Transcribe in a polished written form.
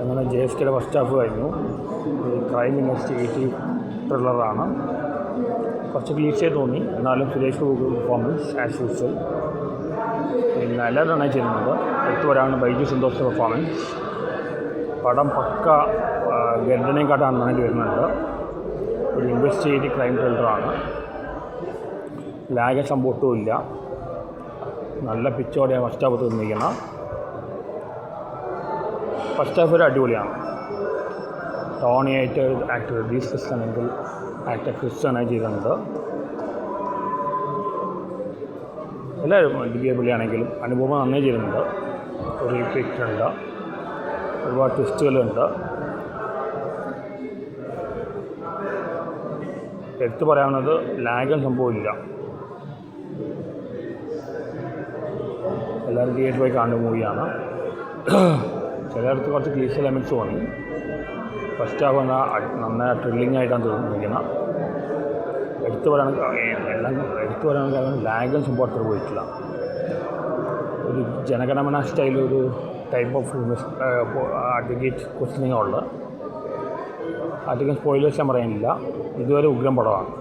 അങ്ങനെ JSKയുടെ first half കഴിഞ്ഞു. ക്രൈം ഇൻവെസ്റ്റിഗേറ്റീവ് ത്രില്ലറാണ്. കുറച്ച് ക്ലീഷേ തോന്നി, എന്നാലും Suresh Gopi performance as usual. പിന്നെ എല്ലാവരും നന്നായി ചെയ്യുന്നത്. എടുത്തു വരാണ് ബൈജു സന്തോഷിൻ്റെ പെർഫോമൻസ്. പടം പക്ക ഗർഡനെക്കാട്ടാണ് നന്നായിട്ട് വരുന്നുണ്ട്. ഒരു ഇൻവെസ്റ്റിഗേറ്റീവ് ക്രൈം ത്രില്ലറാണ്. ലാഗ് സംഭവത്തും ഇല്ല. നല്ല പിച്ചോടെ ഫസ്റ്റ് ഹാഫ് തോന്നിയിരിക്കണം. ഫസ്റ്റ് ഹാഫ് ഒരു അടിപൊളിയാണ്. ടോണിയായിട്ട് ആക്ടർ രതീഷ് ക്രിസ്താണെങ്കിൽ ആക്ടർ ക്രിസ്താനായി ചെയ്തിട്ടുണ്ട്. എല്ലാവരും ദിവ്യപുള്ളിയാണെങ്കിലും അനുഭവം നന്നായി ചെയ്യുന്നുണ്ട്. ഒരു പിക്റ്റുണ്ട്, ഒരുപാട് ട്വിസ്റ്റുകളുണ്ട്. എടുത്തു പറയാവുന്നത് ലാഗും സംഭവമില്ല. എല്ലാവരും തിയേറ്ററിൽ പോയി കാണുന്ന മൂവിയാണ്. ചിലയിടത്ത് കുറച്ച് ക്ലീഷ് എലമെൻറ്റ്സ് തോന്നി. ഫസ്റ്റ് ഹാഫ് നന്നായി ത്രില്ലിംഗ് ആയിട്ടാണ് തോന്നിയിരിക്കുന്നത്. എടുത്തു പറയാണെങ്കിൽ കാരണം ലാഗും സംഭവം അത്ര പോയിട്ടില്ല. ഒരു ജനഗണമന സ്റ്റൈലൊരു ടൈപ്പ് ഓഫ് അഡ്വക്കേറ്റ് ക്വസ്റ്റ്യനിങ് ഉള്ളത്. അധികം സ്പോയിലേഴ്സ് ഞാൻ പറയാനില്ല. ഇതുവരെ ഉഗ്രം പടമാണ്.